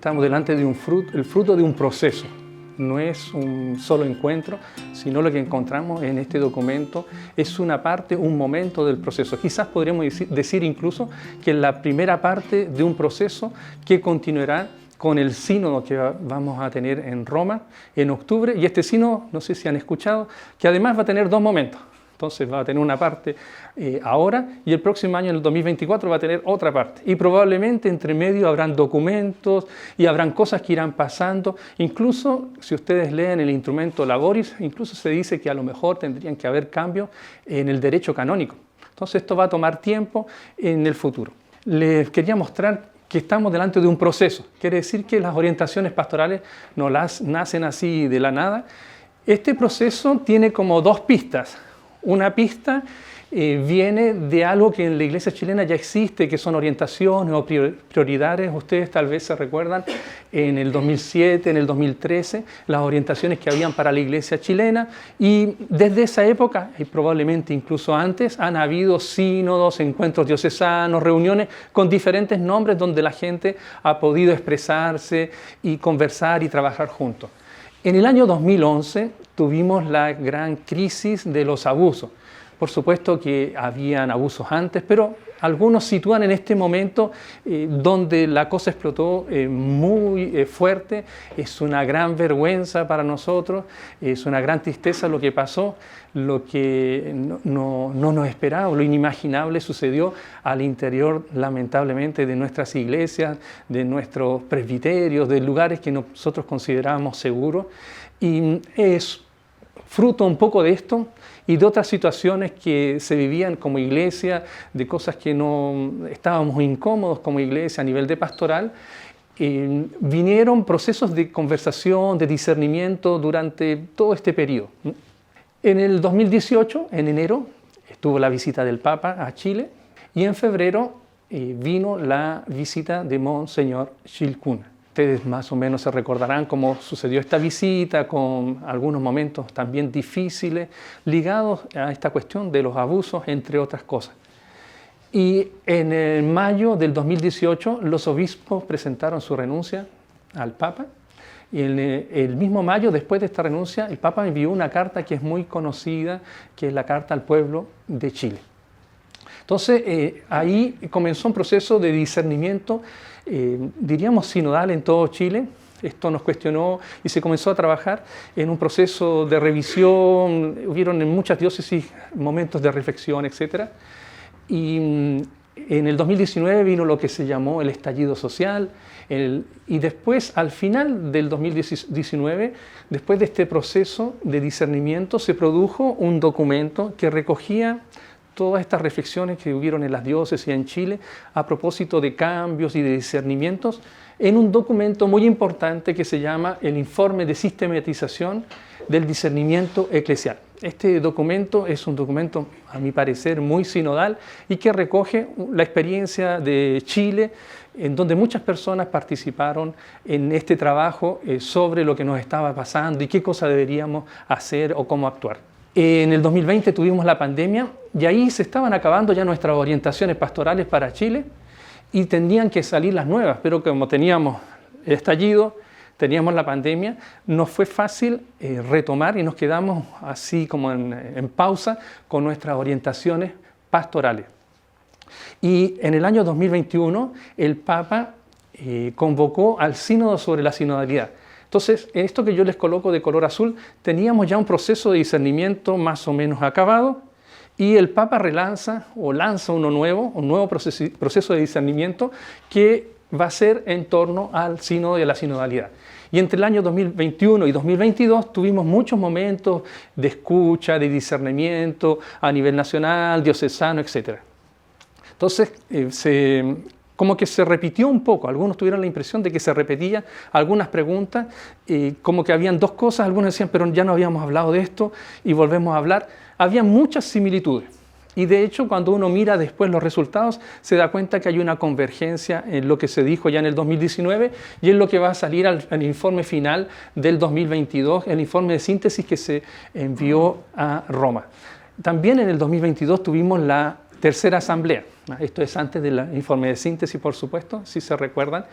estamos delante de el fruto de un proceso. No es un solo encuentro, sino lo que encontramos en este documento es una parte, un momento del proceso. Quizás podríamos decir incluso que es la primera parte de un proceso que continuará con el sínodo que vamos a tener en Roma en octubre. Y este sínodo, no sé si han escuchado, que además va a tener dos momentos. Entonces va a tener una parte ahora y el próximo año, en el 2024, va a tener otra parte. Y probablemente entre medio habrán documentos y habrán cosas que irán pasando. Incluso, si ustedes leen el instrumento Laboris, incluso se dice que a lo mejor tendrían que haber cambios en el derecho canónico. Entonces esto va a tomar tiempo en el futuro. Les quería mostrar que estamos delante de un proceso. Quiere decir que las orientaciones pastorales no nacen así de la nada. Este proceso tiene como dos pistas. Una pista viene de algo que en la iglesia chilena ya existe, que son orientaciones o prioridades. Ustedes tal vez se recuerdan en el 2007, en el 2013, las orientaciones que habían para la iglesia chilena. Y desde esa época, y probablemente incluso antes, han habido sínodos, encuentros diocesanos, reuniones con diferentes nombres donde la gente ha podido expresarse y conversar y trabajar juntos. En el año 2011 tuvimos la gran crisis de los abusos. Por supuesto que habían abusos antes, pero algunos sitúan en este momento donde la cosa explotó muy fuerte. Es una gran vergüenza para nosotros, es una gran tristeza lo que pasó, lo que no nos esperábamos, lo inimaginable sucedió al interior, lamentablemente, de nuestras iglesias, de nuestros presbiterios, de lugares que nosotros considerábamos seguros. Y es fruto un poco de esto y de otras situaciones que se vivían como iglesia, de cosas que no estábamos incómodos como iglesia a nivel de pastoral. Vinieron procesos de conversación, de discernimiento durante todo este periodo. En el 2018, en enero, estuvo la visita del Papa a Chile y en febrero vino la visita de Monseñor Chilcuna. Ustedes más o menos se recordarán cómo sucedió esta visita, con algunos momentos también difíciles ligados a esta cuestión de los abusos, entre otras cosas. Y en mayo del 2018 los obispos presentaron su renuncia al Papa. Y en el mismo mayo, después de esta renuncia, el Papa envió una carta que es muy conocida, que es la Carta al Pueblo de Chile. Entonces, ahí comenzó un proceso de discernimiento, diríamos sinodal en todo Chile. Esto nos cuestionó y se comenzó a trabajar en un proceso de revisión. Hubieron en muchas diócesis momentos de reflexión, etc. Y en el 2019 vino lo que se llamó el estallido social. Y después, al final del 2019, después de este proceso de discernimiento, se produjo un documento que recogía todas estas reflexiones que hubieron en las diócesis en Chile a propósito de cambios y de discernimientos en un documento muy importante que se llama el Informe de Sistematización del Discernimiento Eclesial. Este documento es un documento, a mi parecer, muy sinodal y que recoge la experiencia de Chile, en donde muchas personas participaron en este trabajo sobre lo que nos estaba pasando y qué cosa deberíamos hacer o cómo actuar. En el 2020 tuvimos la pandemia y ahí se estaban acabando ya nuestras orientaciones pastorales para Chile y tenían que salir las nuevas, pero como teníamos el estallido, teníamos la pandemia, nos fue fácil retomar y nos quedamos así como en pausa con nuestras orientaciones pastorales. Y en el año 2021 el Papa convocó al Sínodo sobre la sinodalidad. Entonces, esto que yo les coloco de color azul, teníamos ya un proceso de discernimiento más o menos acabado y el Papa lanza uno nuevo, un nuevo proceso de discernimiento que va a ser en torno al sínodo y a la sinodalidad. Y entre el año 2021 y 2022 tuvimos muchos momentos de escucha, de discernimiento a nivel nacional, diocesano, etc. Entonces, como que se repitió un poco, algunos tuvieron la impresión de que se repetían algunas preguntas, como que habían dos cosas, algunos decían, pero ya no habíamos hablado de esto y volvemos a hablar. Había muchas similitudes y de hecho cuando uno mira después los resultados se da cuenta que hay una convergencia en lo que se dijo ya en el 2019 y en lo que va a salir al informe final del 2022, el informe de síntesis que se envió a Roma. También en el 2022 tuvimos la tercera asamblea. Esto es antes del informe de síntesis, por supuesto, si se recuerdan.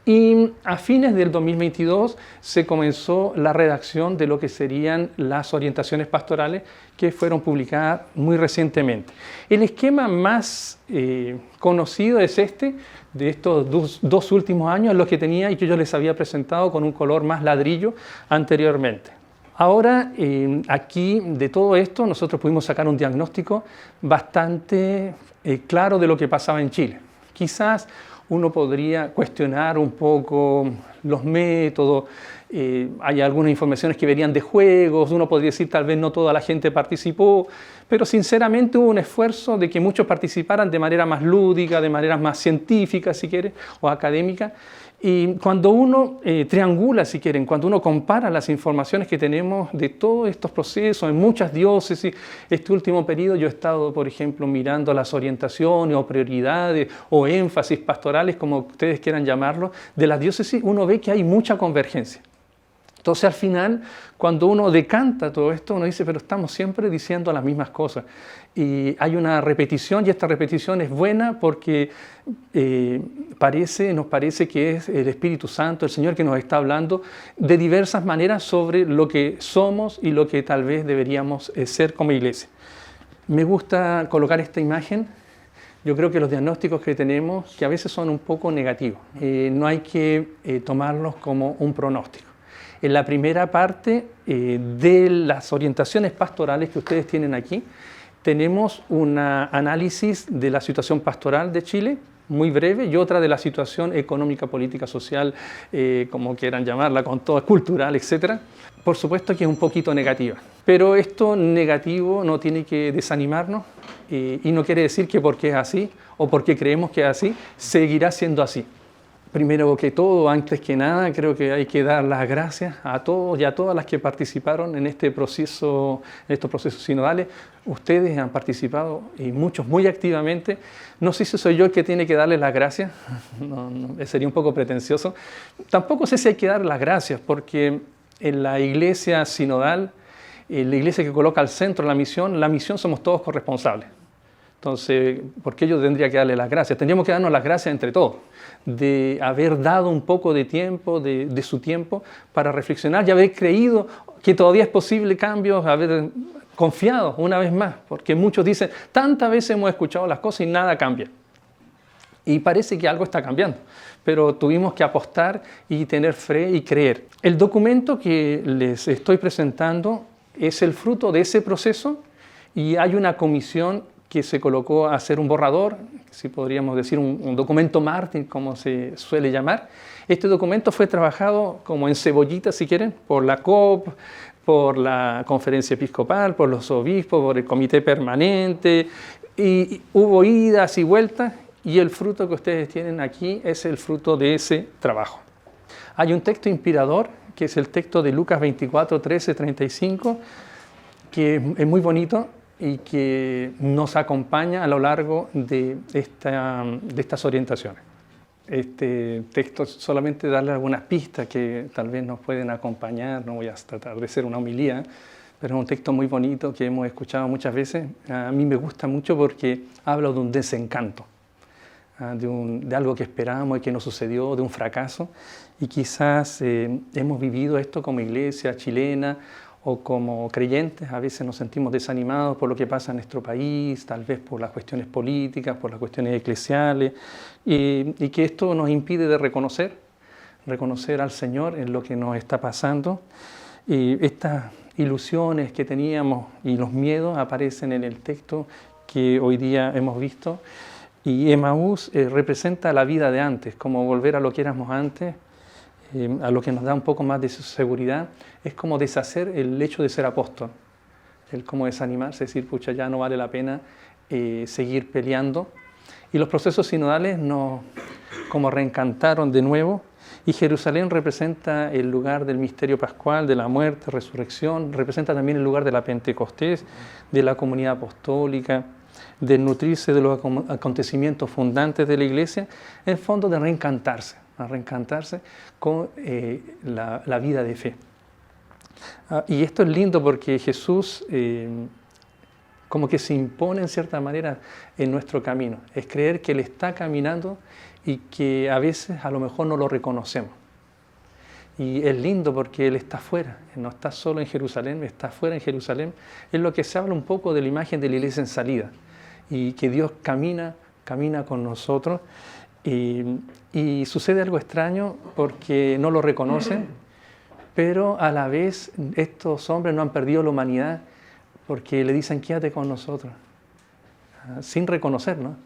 Y a fines del 2022 se comenzó la redacción de lo que serían las orientaciones pastorales que fueron publicadas muy recientemente. El esquema más conocido es este, de estos dos últimos años, los que tenía y que yo les había presentado con un color más ladrillo anteriormente. Ahora, aquí de todo esto nosotros pudimos sacar un diagnóstico bastante claro de lo que pasaba en Chile. Quizás uno podría cuestionar un poco los métodos, hay algunas informaciones que venían de juegos, uno podría decir tal vez no toda la gente participó, pero sinceramente hubo un esfuerzo de que muchos participaran de manera más lúdica, de manera más científica, si quieren, o académica. Y cuando uno triangula, si quieren, cuando uno compara las informaciones que tenemos de todos estos procesos en muchas diócesis, este último periodo yo he estado, por ejemplo, mirando las orientaciones o prioridades o énfasis pastorales, como ustedes quieran llamarlo, de las diócesis, uno ve que hay mucha convergencia. Entonces, al final, cuando uno decanta todo esto, uno dice, pero estamos siempre diciendo las mismas cosas. Y hay una repetición, y esta repetición es buena porque nos parece que es el Espíritu Santo, el Señor, que nos está hablando de diversas maneras sobre lo que somos y lo que tal vez deberíamos ser como iglesia. Me gusta colocar esta imagen. Yo creo que los diagnósticos que tenemos, que a veces son un poco negativos, no hay que tomarlos como un pronóstico. En la primera parte de las orientaciones pastorales que ustedes tienen aquí, tenemos un análisis de la situación pastoral de Chile, muy breve, y otra de la situación económica, política, social, como quieran llamarla, con todo, cultural, etc. Por supuesto que es un poquito negativa, pero esto negativo no tiene que desanimarnos y no quiere decir que porque es así o porque creemos que es así, seguirá siendo así. Primero que todo, antes que nada, creo que hay que dar las gracias a todos y a todas las que participaron en este proceso, en estos procesos sinodales. Ustedes han participado y muchos muy activamente. No sé si soy yo el que tiene que darles las gracias, sería un poco pretencioso. Tampoco sé si hay que dar las gracias, porque en la iglesia sinodal, en la iglesia que coloca al centro la misión somos todos corresponsables. Entonces, ¿por qué yo tendría que darle las gracias? Tendríamos que darnos las gracias entre todos, de haber dado un poco de tiempo, de su tiempo, para reflexionar y haber creído que todavía es posible cambios, haber confiado una vez más, porque muchos dicen, tantas veces hemos escuchado las cosas y nada cambia. Y parece que algo está cambiando, pero tuvimos que apostar y tener fe y creer. El documento que les estoy presentando es el fruto de ese proceso y hay una comisión que se colocó a hacer un borrador, si podríamos decir un documento mártir, como se suele llamar. Este documento fue trabajado como en cebollita, si quieren, por la COP, por la Conferencia Episcopal, por los obispos, por el Comité Permanente, y hubo idas y vueltas, y el fruto que ustedes tienen aquí es el fruto de ese trabajo. Hay un texto inspirador, que es el texto de Lucas 24, 13, 35, que es muy bonito, y que nos acompaña a lo largo de estas orientaciones. Este texto, solamente darle algunas pistas que tal vez nos pueden acompañar, no voy a tratar de ser una homilía, pero es un texto muy bonito que hemos escuchado muchas veces. A mí me gusta mucho porque habla de un desencanto, de algo que esperábamos y que no sucedió, de un fracaso, y quizás hemos vivido esto como iglesia chilena, o como creyentes a veces nos sentimos desanimados por lo que pasa en nuestro país, tal vez por las cuestiones políticas, por las cuestiones eclesiales, y que esto nos impide de reconocer al Señor en lo que nos está pasando. Y estas ilusiones que teníamos y los miedos aparecen en el texto que hoy día hemos visto. Y Emaús representa la vida de antes, como volver a lo que éramos antes, a lo que nos da un poco más de seguridad. Es como deshacer el hecho de ser apóstol, el como desanimarse, decir, pucha, ya no vale la pena seguir peleando. Y los procesos sinodales nos como reencantaron de nuevo, y Jerusalén representa el lugar del misterio pascual, de la muerte, resurrección, representa también el lugar de la Pentecostés, de la comunidad apostólica, de nutrirse de los acontecimientos fundantes de la Iglesia, en el fondo de reencantarse con la vida de fe. Y esto es lindo porque Jesús como que se impone en cierta manera en nuestro camino. Es creer que Él está caminando y que a veces a lo mejor no lo reconocemos. Y es lindo porque Él está afuera, no está solo en Jerusalén, está afuera en Jerusalén. Es lo que se habla un poco de la imagen de la iglesia en salida, y que Dios camina con nosotros, y sucede algo extraño porque no lo reconocen, pero a la vez estos hombres no han perdido la humanidad porque le dicen quédate con nosotros, sin reconocer, ¿no?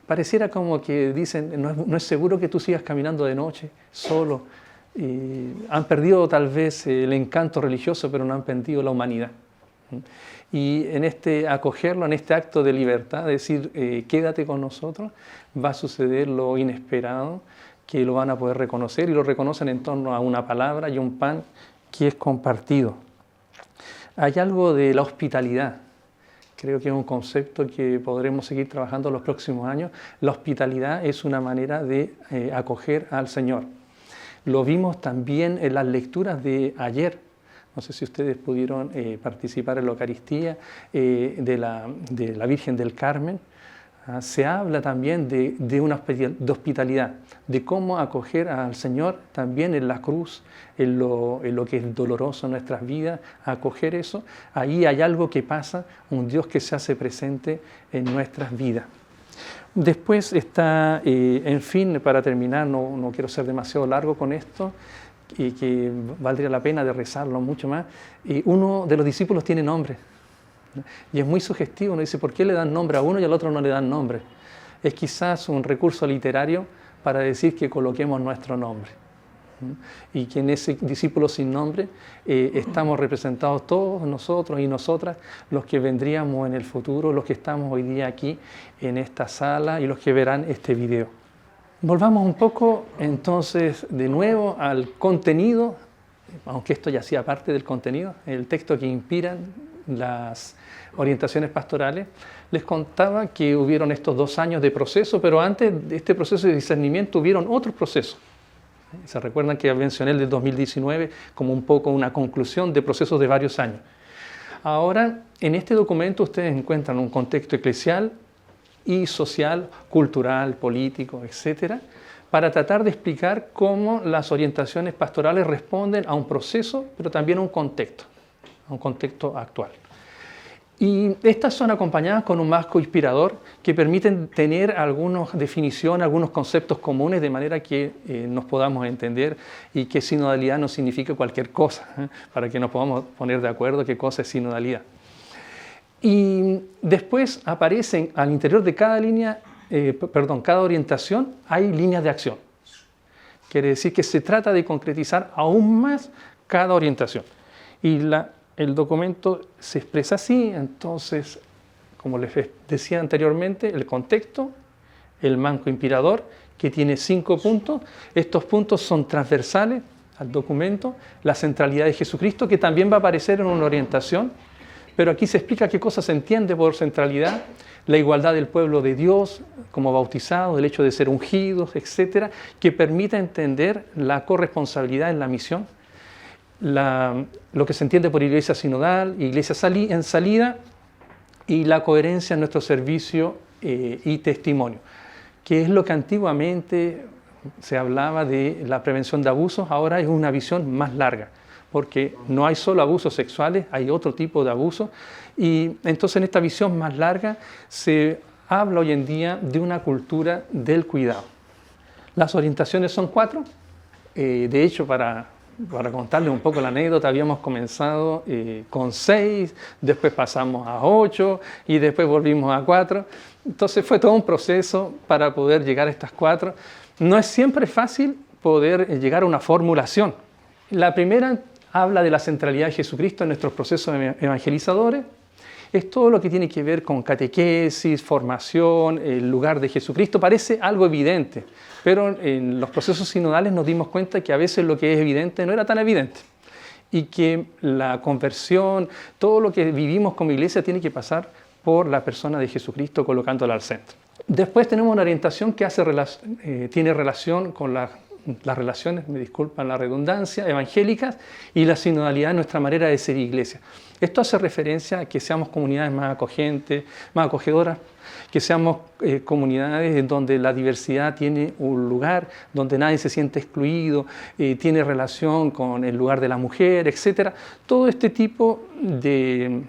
Pareciera como que dicen no es seguro que tú sigas caminando de noche, solo. Han perdido tal vez el encanto religioso, pero no han perdido la humanidad. Y en este acogerlo, en este acto de libertad, decir quédate con nosotros, va a suceder lo inesperado, que lo van a poder reconocer, y lo reconocen en torno a una palabra y un pan que es compartido. Hay algo de la hospitalidad. Creo que es un concepto que podremos seguir trabajando en los próximos años. La hospitalidad es una manera de acoger al Señor. Lo vimos también en las lecturas de ayer. No sé si ustedes pudieron participar en la Eucaristía de la Virgen del Carmen. Se habla también de hospitalidad, de cómo acoger al Señor también en la cruz, en lo que es doloroso en nuestras vidas, acoger eso. Ahí hay algo que pasa, un Dios que se hace presente en nuestras vidas. Después está, en fin, para terminar, no quiero ser demasiado largo con esto, y que valdría la pena de rezarlo mucho más. Uno de los discípulos tiene nombre, y es muy sugestivo. Uno dice, ¿por qué le dan nombre a uno y al otro no le dan nombre? Es quizás un recurso literario para decir que coloquemos nuestro nombre, y que en ese discípulo sin nombre estamos representados todos nosotros y nosotras, los que vendríamos en el futuro, los que estamos hoy día aquí en esta sala y los que verán este video. Volvamos un poco entonces de nuevo al contenido, aunque esto ya hacía parte del contenido, el texto que inspiran las orientaciones pastorales. Les contaba que hubieron estos 2 años de proceso, pero antes de este proceso de discernimiento hubieron otros procesos. ¿Se recuerdan que mencioné el del 2019 como un poco una conclusión de procesos de varios años? Ahora, en este documento ustedes encuentran un contexto eclesial y social, cultural, político, etcétera, para tratar de explicar cómo las orientaciones pastorales responden a un proceso, pero también a un contexto actual. Y estas son acompañadas con un marco inspirador que permiten tener algunas definiciones, algunos conceptos comunes, de manera que nos podamos entender, y que sinodalidad no significa cualquier cosa, para que nos podamos poner de acuerdo qué cosa es sinodalidad. Y después aparecen al interior de cada cada orientación, hay líneas de acción. Quiere decir que se trata de concretizar aún más cada orientación. Y el documento se expresa así. Entonces, como les decía anteriormente, el contexto, el marco inspirador, que tiene 5 puntos. Estos puntos son transversales al documento. La centralidad de Jesucristo, que también va a aparecer en una orientación, pero aquí se explica qué cosa se entiende por centralidad. La igualdad del pueblo de Dios como bautizados, el hecho de ser ungidos, etcétera, que permite entender la corresponsabilidad en la misión. Lo que se entiende por iglesia sinodal, iglesia en salida, y la coherencia en nuestro servicio y testimonio, que es lo que antiguamente se hablaba de la prevención de abusos. Ahora es una visión más larga, porque no hay solo abusos sexuales, hay otro tipo de abusos, y entonces en esta visión más larga se habla hoy en día de una cultura del cuidado. Las orientaciones son 4, de hecho para contarles un poco la anécdota, habíamos comenzado con 6, después pasamos a 8 y después volvimos a 4. Entonces fue todo un proceso para poder llegar a estas 4. No es siempre fácil poder llegar a una formulación. La primera habla de la centralidad de Jesucristo en nuestros procesos evangelizadores. Es todo lo que tiene que ver con catequesis, formación, el lugar de Jesucristo. Parece algo evidente, pero en los procesos sinodales nos dimos cuenta que a veces lo que es evidente no era tan evidente, y que la conversión, todo lo que vivimos como iglesia tiene que pasar por la persona de Jesucristo, colocándola al centro. Después tenemos una orientación que tiene relación con la las relaciones, me disculpan la redundancia, evangélicas, y la sinodalidad, nuestra manera de ser iglesia. Esto hace referencia a que seamos comunidades más acogentes, más acogedoras, que seamos comunidades en donde la diversidad tiene un lugar, donde nadie se siente excluido, tiene relación con el lugar de la mujer, etc. Todo este tipo de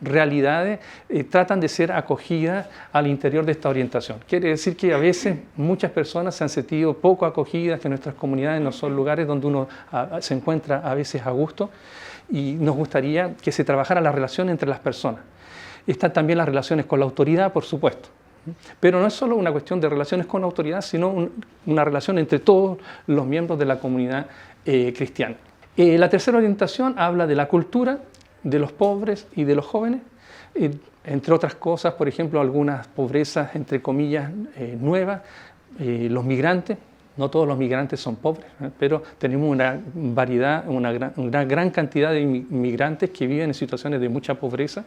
realidades tratan de ser acogidas al interior de esta orientación. Quiere decir que a veces muchas personas se han sentido poco acogidas, que nuestras comunidades no son lugares donde uno se encuentra a veces a gusto, y nos gustaría que se trabajara la relación entre las personas. Están también las relaciones con la autoridad, por supuesto. Pero no es solo una cuestión de relaciones con la autoridad, sino una relación entre todos los miembros de la comunidad cristiana. La tercera orientación habla de la cultura, de los pobres y de los jóvenes, entre otras cosas, por ejemplo, algunas pobrezas, entre comillas, nuevas, los migrantes. No todos los migrantes son pobres, pero tenemos una variedad, una gran cantidad de migrantes que viven en situaciones de mucha pobreza.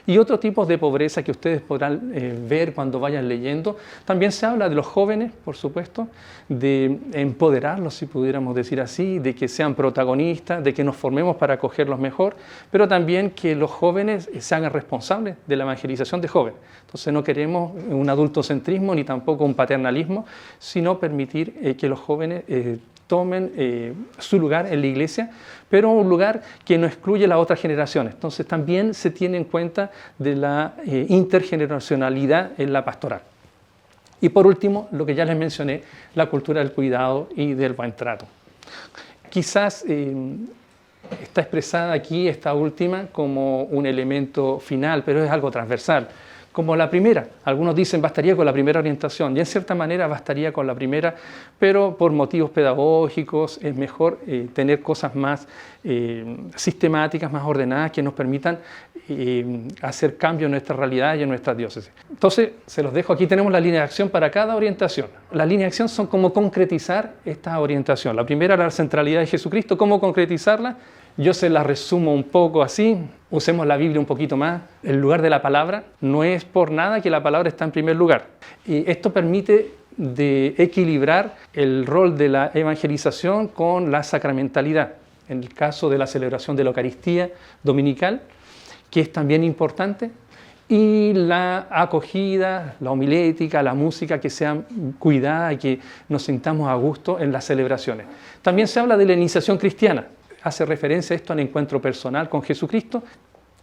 Y otros tipos de pobreza que ustedes podrán ver cuando vayan leyendo. También se habla de los jóvenes, por supuesto, de empoderarlos, si pudiéramos decir así, de que sean protagonistas, de que nos formemos para acogerlos mejor, pero también que los jóvenes se hagan responsables de la evangelización de jóvenes. Entonces no queremos un adultocentrismo ni tampoco un paternalismo, sino permitir que los jóvenes tomen su lugar en la iglesia, pero un lugar que no excluye a las otras generaciones. Entonces también se tiene en cuenta de la intergeneracionalidad en la pastoral. Y por último, lo que ya les mencioné, la cultura del cuidado y del buen trato. Quizás está expresada aquí esta última como un elemento final, pero es algo transversal. Como la primera, algunos dicen bastaría con la primera orientación, y en cierta manera bastaría con la primera, pero por motivos pedagógicos es mejor tener cosas más sistemáticas, más ordenadas, que nos permitan hacer cambios en nuestra realidad y en nuestras diócesis. Entonces, se los dejo, aquí tenemos la línea de acción para cada orientación. Las líneas de acción son cómo concretizar esta orientación. La primera, la centralidad de Jesucristo, cómo concretizarla. Yo se la resumo un poco así, usemos la Biblia un poquito más. El lugar de la palabra, no es por nada que la palabra está en primer lugar. Y esto permite de equilibrar el rol de la evangelización con la sacramentalidad. En el caso de la celebración de la Eucaristía dominical, que es también importante, y la acogida, la homilética, la música, que sea cuidada y que nos sintamos a gusto en las celebraciones. También se habla de la iniciación cristiana. Hace referencia esto al encuentro personal con Jesucristo,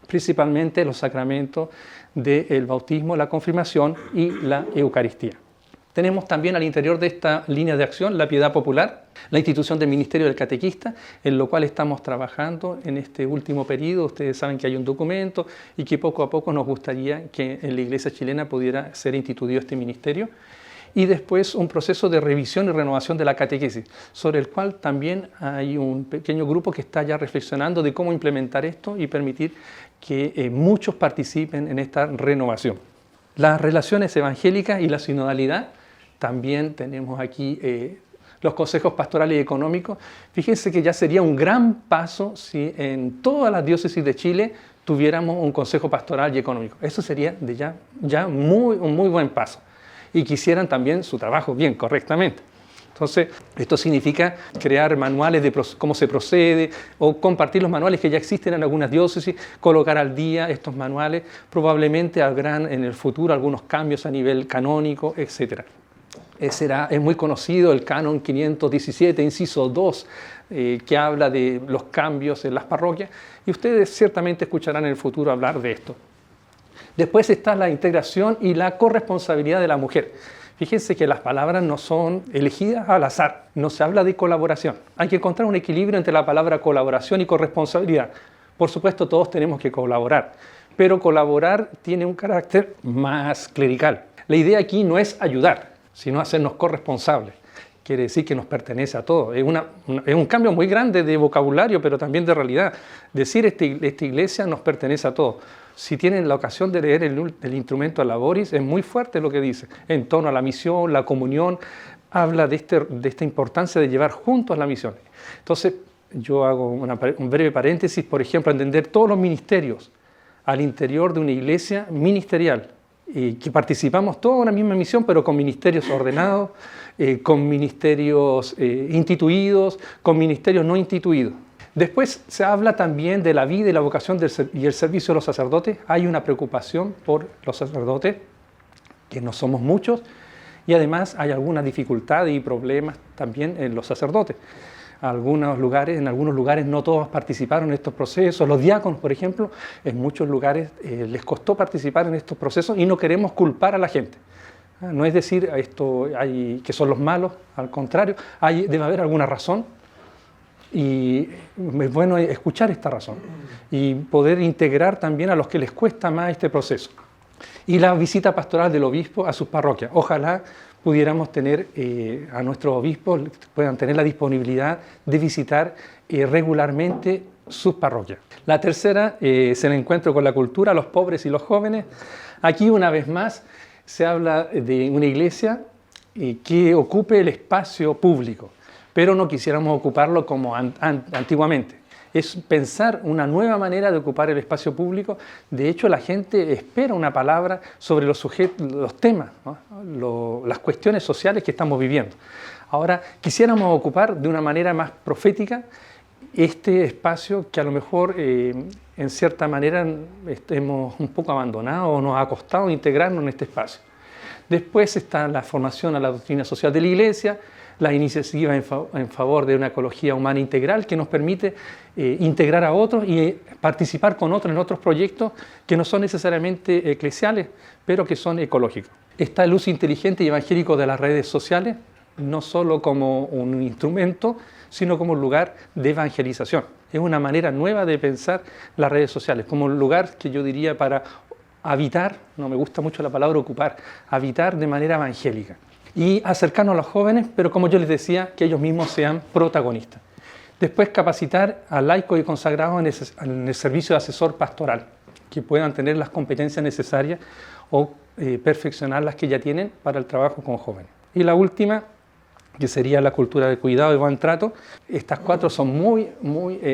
principalmente los sacramentos del bautismo, la confirmación y la Eucaristía. Tenemos también al interior de esta línea de acción la piedad popular, la institución del ministerio del catequista, en lo cual estamos trabajando en este último periodo. Ustedes saben que hay un documento y que poco a poco nos gustaría que en la Iglesia chilena pudiera ser instituido este ministerio. Y después un proceso de revisión y renovación de la catequesis, sobre el cual también hay un pequeño grupo que está ya reflexionando de cómo implementar esto y permitir que muchos participen en esta renovación. Las relaciones evangélicas y la sinodalidad, también tenemos aquí los consejos pastorales y económicos. Fíjense que ya sería un gran paso si en todas las diócesis de Chile tuviéramos un consejo pastoral y económico. Eso sería un muy buen paso. Y que hicieran también su trabajo bien, correctamente. Entonces, esto significa crear manuales de cómo se procede o compartir los manuales que ya existen en algunas diócesis, colocar al día estos manuales, probablemente habrán en el futuro algunos cambios a nivel canónico, etc. Es muy conocido el Canon 517, inciso 2, que habla de los cambios en las parroquias, y ustedes ciertamente escucharán en el futuro hablar de esto. Después está la integración y la corresponsabilidad de la mujer. Fíjense que las palabras no son elegidas al azar, no se habla de colaboración. Hay que encontrar un equilibrio entre la palabra colaboración y corresponsabilidad. Por supuesto, todos tenemos que colaborar, pero colaborar tiene un carácter más clerical. La idea aquí no es ayudar, sino hacernos corresponsables. Quiere decir que nos pertenece a todos. Es un cambio muy grande de vocabulario, pero también de realidad. Decir esta iglesia nos pertenece a todos. Si tienen la ocasión de leer el Instrumento Laboris, es muy fuerte lo que dice. En torno a la misión, la comunión, habla de esta importancia de llevar juntos la misión. Entonces, yo hago un breve paréntesis, por ejemplo, entender todos los ministerios al interior de una iglesia ministerial, que participamos todos en la misma misión, pero con ministerios ordenados, con ministerios instituidos, con ministerios no instituidos. Después se habla también de la vida y la vocación y el servicio de los sacerdotes. Hay una preocupación por los sacerdotes, que no somos muchos, y además hay algunas dificultades y problemas también en los sacerdotes. En algunos lugares no todos participaron en estos procesos. Los diáconos, por ejemplo, en muchos lugares les costó participar en estos procesos y no queremos culpar a la gente. No es decir que son los malos, al contrario, debe haber alguna razón y es bueno escuchar esta razón y poder integrar también a los que les cuesta más este proceso. Y la visita pastoral del obispo a sus parroquias. Ojalá pudiéramos tener a nuestros obispos, puedan tener la disponibilidad de visitar regularmente sus parroquias. La tercera es el encuentro con la cultura, los pobres y los jóvenes. Aquí una vez más se habla de una iglesia que ocupe el espacio público, pero no quisiéramos ocuparlo como antiguamente. Es pensar una nueva manera de ocupar el espacio público. De hecho, la gente espera una palabra sobre los temas, ¿no? Las cuestiones sociales que estamos viviendo. Ahora, quisiéramos ocupar de una manera más profética este espacio que a lo mejor, en cierta manera, hemos un poco abandonado o nos ha costado integrarnos en este espacio. Después está la formación a la doctrina social de la Iglesia, la iniciativa en favor de una ecología humana integral que nos permite integrar a otros y participar con otros en otros proyectos que no son necesariamente eclesiales, pero que son ecológicos. Está el uso inteligente y evangélico de las redes sociales, no solo como un instrumento, sino como un lugar de evangelización. Es una manera nueva de pensar las redes sociales, como un lugar que yo diría para habitar, no me gusta mucho la palabra ocupar, habitar de manera evangélica. Y acercarnos a los jóvenes, pero como yo les decía, que ellos mismos sean protagonistas. Después capacitar a laicos y consagrados en el servicio de asesor pastoral, que puedan tener las competencias necesarias o perfeccionar las que ya tienen para el trabajo con jóvenes. Y la última, que sería la cultura del cuidado y buen trato. Estas cuatro son muy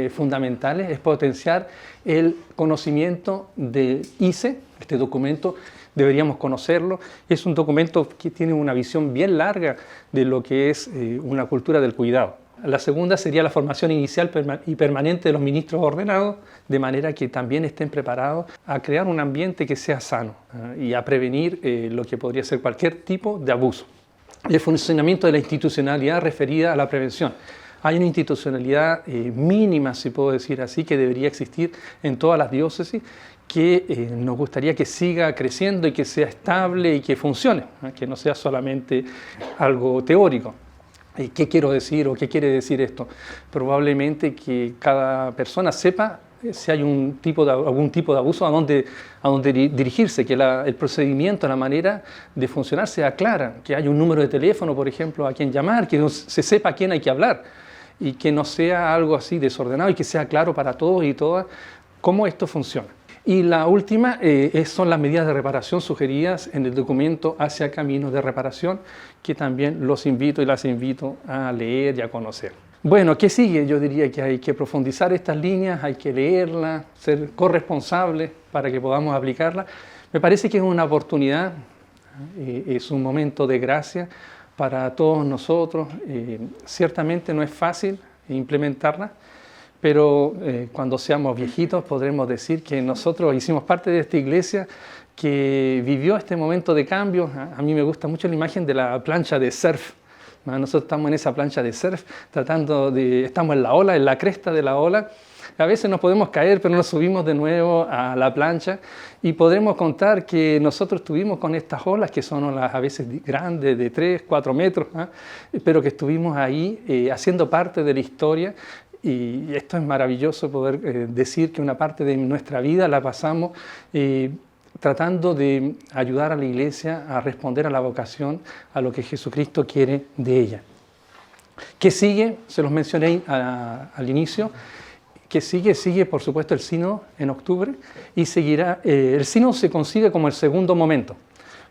fundamentales, es potenciar el conocimiento del ICE, este documento. Deberíamos conocerlo. Es un documento que tiene una visión bien larga de lo que es una cultura del cuidado. La segunda sería la formación inicial y permanente de los ministros ordenados, de manera que también estén preparados a crear un ambiente que sea sano y a prevenir lo que podría ser cualquier tipo de abuso. El funcionamiento de la institucionalidad referida a la prevención. Hay una institucionalidad mínima, si puedo decir así, que debería existir en todas las diócesis, que nos gustaría que siga creciendo y que sea estable y que funcione, que no sea solamente algo teórico. ¿Qué quiero decir o qué quiere decir esto? Probablemente que cada persona sepa si hay algún tipo de abuso, a dónde dirigirse, que el procedimiento, la manera de funcionar sea clara, que haya un número de teléfono, por ejemplo, a quien llamar, que se sepa a quién hay que hablar y que no sea algo así desordenado y que sea claro para todos y todas cómo esto funciona. Y la última son las medidas de reparación sugeridas en el documento Hacia Caminos de Reparación, que también los invito y las invito a leer y a conocer. Bueno, ¿qué sigue? Yo diría que hay que profundizar estas líneas, hay que leerlas, ser corresponsables para que podamos aplicarlas. Me parece que es una oportunidad, es un momento de gracia para todos nosotros. Ciertamente no es fácil implementarla, pero cuando seamos viejitos podremos decir que nosotros hicimos parte de esta iglesia que vivió este momento de cambio. A mí me gusta mucho la imagen de la plancha de surf. Nosotros estamos en esa plancha de surf, estamos en la ola, en la cresta de la ola. A veces nos podemos caer, pero nos subimos de nuevo a la plancha y podremos contar que nosotros estuvimos con estas olas, que son olas a veces grandes, de 3, 4 metros, pero que estuvimos ahí haciendo parte de la historia. Y esto es maravilloso poder decir que una parte de nuestra vida la pasamos tratando de ayudar a la Iglesia a responder a la vocación, a lo que Jesucristo quiere de ella. ¿Qué sigue? Se los mencioné al inicio. ¿Qué sigue? Sigue, por supuesto, el sínodo en octubre y seguirá. El sínodo se concibe como el segundo momento.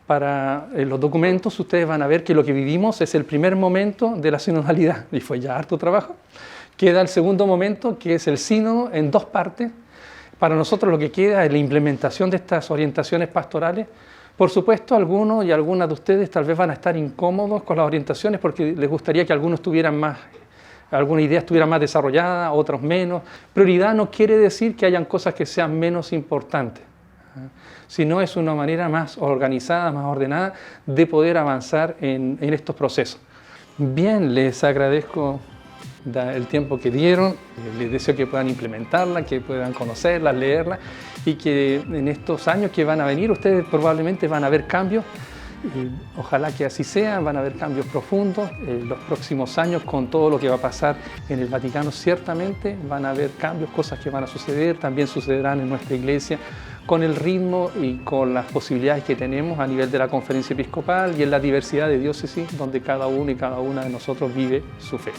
Para los documentos ustedes van a ver que lo que vivimos es el primer momento de la sinodalidad y fue ya harto trabajo. Queda el segundo momento, que es el sínodo en 2 partes. Para nosotros lo que queda es la implementación de estas orientaciones pastorales, Por supuesto, algunos y algunas de ustedes tal vez van a estar incómodos con las orientaciones porque les gustaría que algunos tuvieran más, alguna idea estuviera más desarrollada, otros menos. Prioridad no quiere decir que hayan cosas que sean menos importantes, sino es una manera más organizada, más ordenada de poder avanzar en estos procesos. Bien, les agradezco el tiempo que dieron, les deseo que puedan implementarla, que puedan conocerla, leerla y que en estos años que van a venir ustedes probablemente van a ver cambios. Ojalá que así sea, van a haber cambios profundos. Los próximos años, con todo lo que va a pasar en el Vaticano, ciertamente van a haber cambios, cosas que van a suceder, también sucederán en nuestra iglesia, con el ritmo y con las posibilidades que tenemos a nivel de la Conferencia Episcopal y en la diversidad de diócesis donde cada uno y cada una de nosotros vive su fe.